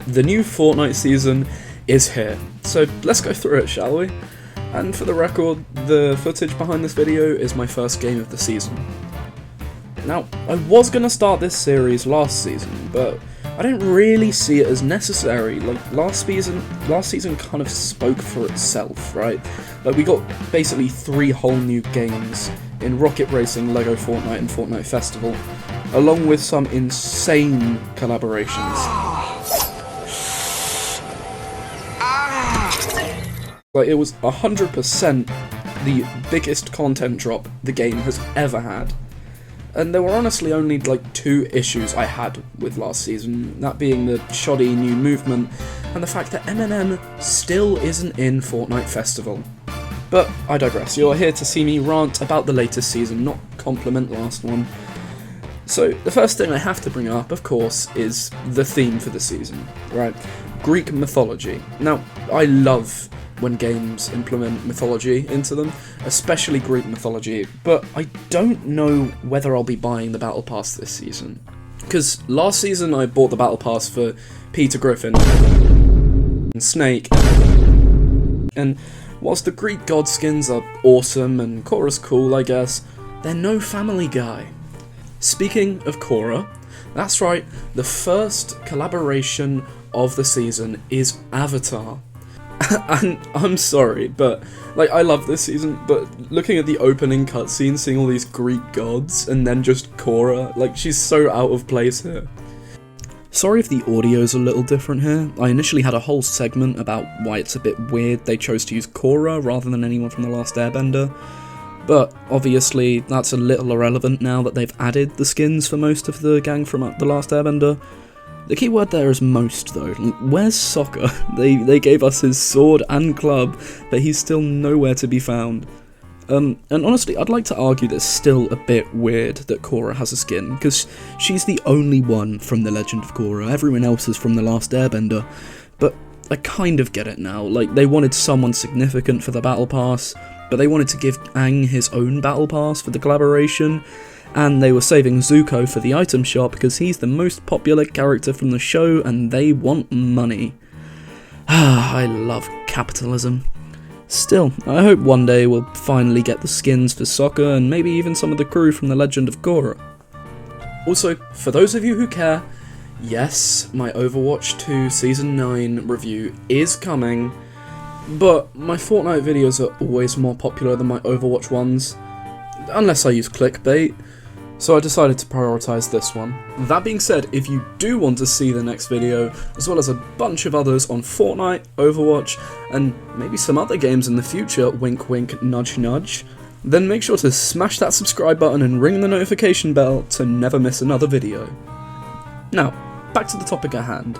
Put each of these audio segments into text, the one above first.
the new Fortnite season is here, so let's go through it, shall we? And for the record, the footage behind this video is my first game of the season. Now, I was going to start this series last season, but I didn't really see it as necessary. Like, last season kind of spoke for itself, right? Like, we got basically 3 whole new games in Rocket Racing, Lego Fortnite, and Fortnite Festival, along with some insane collaborations. Like, it was 100% the biggest content drop the game has ever had. And there were honestly only like 2 issues I had with last season, that being the shoddy new movement and the fact that Eminem still isn't in Fortnite Festival. But I digress, you're here to see me rant about the latest season, not compliment last one. So the first thing I have to bring up, of course, is the theme for the season, right? Greek mythology. Now, I love when games implement mythology into them, especially Greek mythology, but I don't know whether I'll be buying the Battle Pass this season. Because last season I bought the Battle Pass for Peter Griffin and Snake, and whilst the Greek god skins are awesome and Korra's cool, I guess, they're no Family Guy. Speaking of Korra, that's right, the first collaboration of the season is Avatar. And I'm sorry, but like, I love this season, but looking at the opening cutscene, seeing all these Greek gods, and then just Korra, like, she's so out of place here. Sorry if the audio's a little different here. I initially had a whole segment about why it's a bit weird they chose to use Korra rather than anyone from The Last Airbender, but obviously that's a little irrelevant now that they've added the skins for most of the gang from The Last Airbender. The key word there is most, though. Where's Sokka? They gave us his sword and club, but he's still nowhere to be found. And honestly, I'd like to argue that it's still a bit weird that Korra has a skin, because she's the only one from The Legend of Korra. Everyone else is from The Last Airbender. But I kind of get it now. Like, they wanted someone significant for the Battle Pass, but they wanted to give Aang his own Battle Pass for the collaboration, and they were saving Zuko for the item shop because he's the most popular character from the show and they want money. I love capitalism. Still, I hope one day we'll finally get the skins for Sokka and maybe even some of the crew from The Legend of Korra. Also, for those of you who care, yes, my Overwatch 2 Season 9 review is coming, but my Fortnite videos are always more popular than my Overwatch ones, unless I use clickbait. So I decided to prioritise this one. That being said, if you do want to see the next video, as well as a bunch of others on Fortnite, Overwatch, and maybe some other games in the future, wink wink nudge nudge, then make sure to smash that subscribe button and ring the notification bell to never miss another video. Now, back to the topic at hand.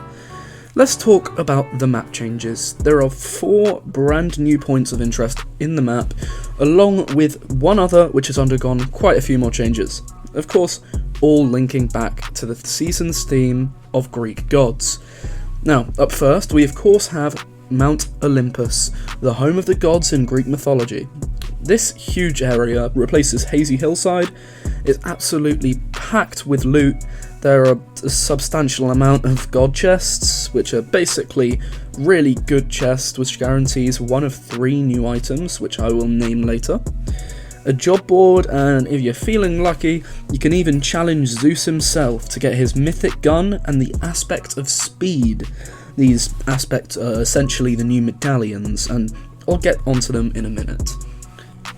Let's talk about the map changes. There are 4 brand new points of interest in the map, along with one other which has undergone quite a few more changes. Of course, all linking back to the season's theme of Greek gods. Now, up first, we of course have Mount Olympus, the home of the gods in Greek mythology. This huge area replaces Hazy Hillside, is absolutely packed with loot. There are a substantial amount of god chests, which are basically really good chests which guarantees 1 of 3 new items, which I will name later. A job board, and if you're feeling lucky, you can even challenge Zeus himself to get his mythic gun and the aspect of speed. These aspects are essentially the new medallions, and I'll get onto them in a minute.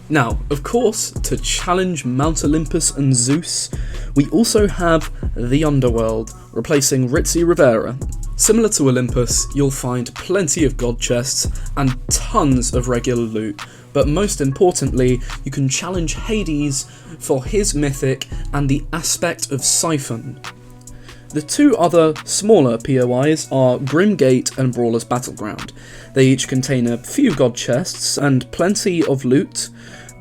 Now, of course, to challenge Mount Olympus and Zeus, we also have the Underworld, replacing Ritzy Rivera. Similar to Olympus, you'll find plenty of god chests and tons of regular loot, but most importantly, you can challenge Hades for his mythic and the aspect of Siphon. The 2 other smaller POIs are Grimgate and Brawler's Battleground. They each contain a few god chests and plenty of loot,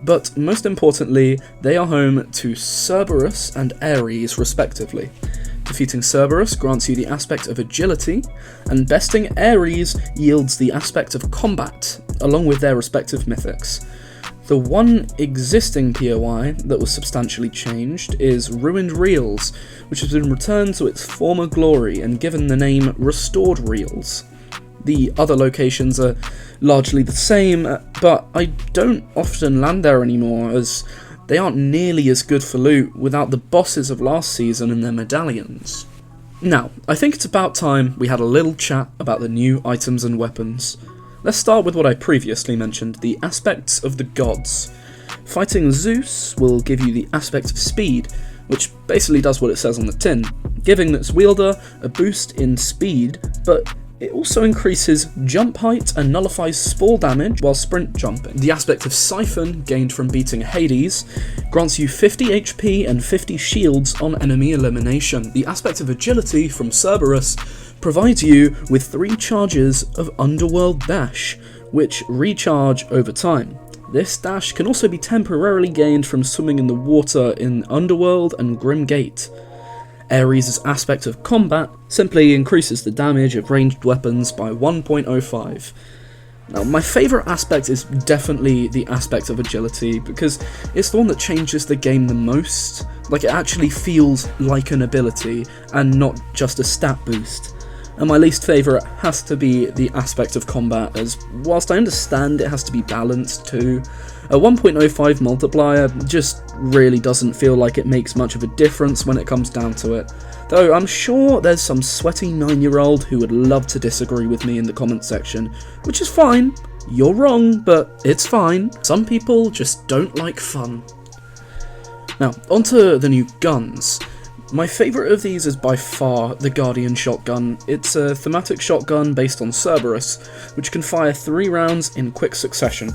but most importantly, they are home to Cerberus and Ares respectively. Defeating Cerberus grants you the aspect of agility, and besting Ares yields the aspect of combat, along with their respective mythics. The one existing POI that was substantially changed is Ruined Reels, which has been returned to its former glory and given the name Restored Reels. The other locations are largely the same, but I don't often land there anymore, as they aren't nearly as good for loot without the bosses of last season and their medallions. Now, I think it's about time we had a little chat about the new items and weapons. Let's start with what I previously mentioned, the aspects of the gods. Fighting Zeus will give you the aspect of speed, which basically does what it says on the tin, giving its wielder a boost in speed, but it also increases jump height and nullifies spore damage while sprint jumping. The aspect of Siphon, gained from beating Hades, grants you 50 HP and 50 shields on enemy elimination. The aspect of Agility from Cerberus provides you with 3 charges of Underworld Dash, which recharge over time. This dash can also be temporarily gained from swimming in the water in Underworld and Grim Gate. Ares' aspect of Combat simply increases the damage of ranged weapons by 1.05. Now, my favourite aspect is definitely the aspect of Agility, because it's the one that changes the game the most. Like, it actually feels like an ability, and not just a stat boost. And my least favourite has to be the aspect of Combat, as whilst I understand it has to be balanced too, a 1.05 multiplier just really doesn't feel like it makes much of a difference when it comes down to it. Though I'm sure there's some sweaty 9-year-old who would love to disagree with me in the comments section, which is fine. You're wrong, but it's fine. Some people just don't like fun. Now, onto the new guns. My favourite of these is by far the Guardian shotgun. It's a thematic shotgun based on Cerberus, which can fire 3 rounds in quick succession.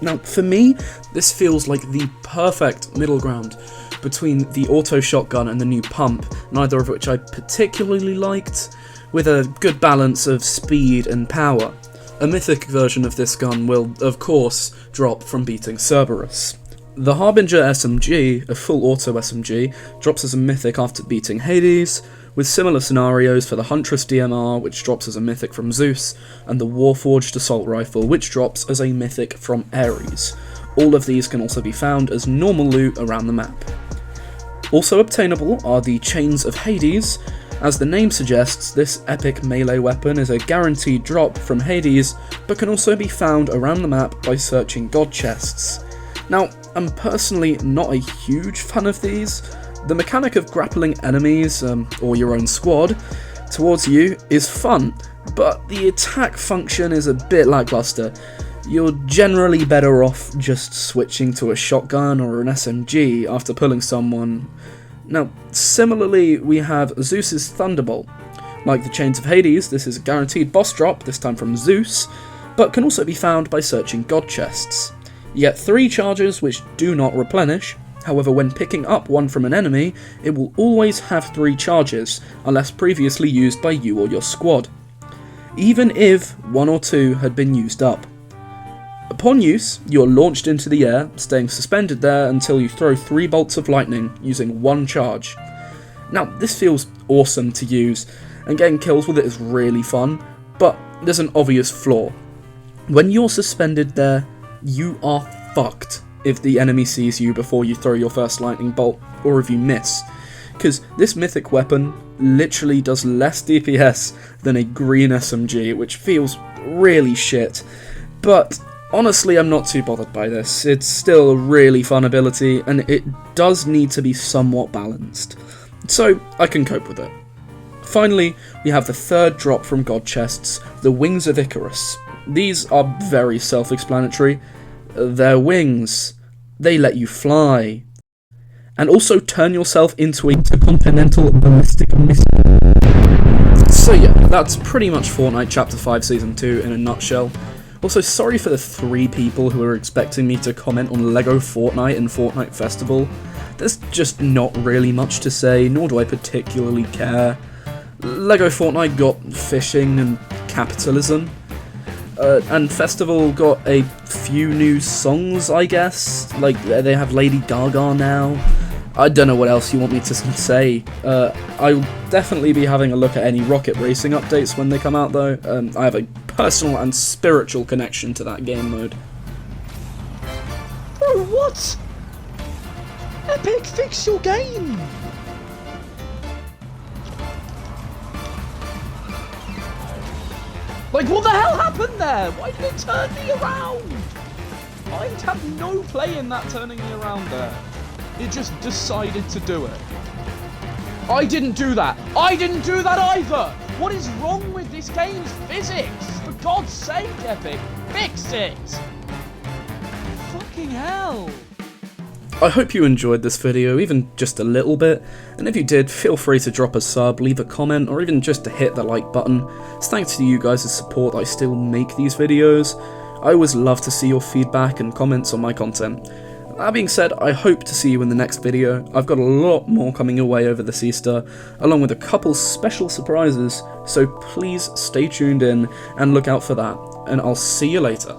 Now, for me, this feels like the perfect middle ground between the auto shotgun and the new pump, neither of which I particularly liked, with a good balance of speed and power. A mythic version of this gun will, of course, drop from beating Cerberus. The Harbinger SMG, a full auto SMG, drops as a mythic after beating Hades, with similar scenarios for the Huntress DMR, which drops as a mythic from Zeus, and the Warforged Assault Rifle, which drops as a mythic from Ares. All of these can also be found as normal loot around the map. Also obtainable are the Chains of Hades. As the name suggests, this epic melee weapon is a guaranteed drop from Hades, but can also be found around the map by searching god chests. Now, I'm personally not a huge fan of these. The mechanic of grappling enemies, or your own squad, towards you is fun, but the attack function is a bit lackluster. You're generally better off just switching to a shotgun or an SMG after pulling someone. Now, similarly, we have Zeus's Thunderbolt. Like the Chains of Hades, this is a guaranteed boss drop, this time from Zeus, but can also be found by searching god chests. You get 3 charges which do not replenish. However, when picking up one from an enemy, it will always have 3 charges, unless previously used by you or your squad, even if 1 or 2 had been used up. Upon use, you are launched into the air, staying suspended there until you throw 3 bolts of lightning, using 1 charge. Now, this feels awesome to use, and getting kills with it is really fun, but there's an obvious flaw. When you're suspended there, you are fucked if the enemy sees you before you throw your first lightning bolt, or if you miss, because this mythic weapon literally does less DPS than a green SMG, which feels really shit. But honestly, I'm not too bothered by this. It's still a really fun ability, and it does need to be somewhat balanced, so I can cope with it. Finally, we have the 3rd drop from god chests, the Wings of Icarus. These are very self-explanatory. They're wings. They let you fly. And also turn yourself into a intercontinental ballistic missile. So yeah, that's pretty much Fortnite Chapter 5 Season 2 in a nutshell. Also, sorry for the 3 people who are expecting me to comment on LEGO Fortnite and Fortnite Festival. There's just not really much to say, nor do I particularly care. LEGO Fortnite got fishing and capitalism. And Festival got a few new songs, I guess. Like, they have Lady Gaga now. I don't know what else you want me to say. I'll definitely be having a look at any Rocket Racing updates when they come out, though. I have a personal and spiritual connection to that game mode. What? Epic, fix your game! Like, what the hell happened there? Why did it turn me around? I have no play in that turning me around there. It just decided to do it. I didn't do that. I didn't do that either. What is wrong with this game's physics? For God's sake, Epic, fix it. Fucking hell. I hope you enjoyed this video, even just a little bit, and if you did, feel free to drop a sub, leave a comment, or even just to hit the like button. It's thanks to you guys' support I still make these videos. I always love to see your feedback and comments on my content. That being said, I hope to see you in the next video. I've got a lot more coming your way over this Easter, along with a couple special surprises, so please stay tuned in and look out for that, and I'll see you later.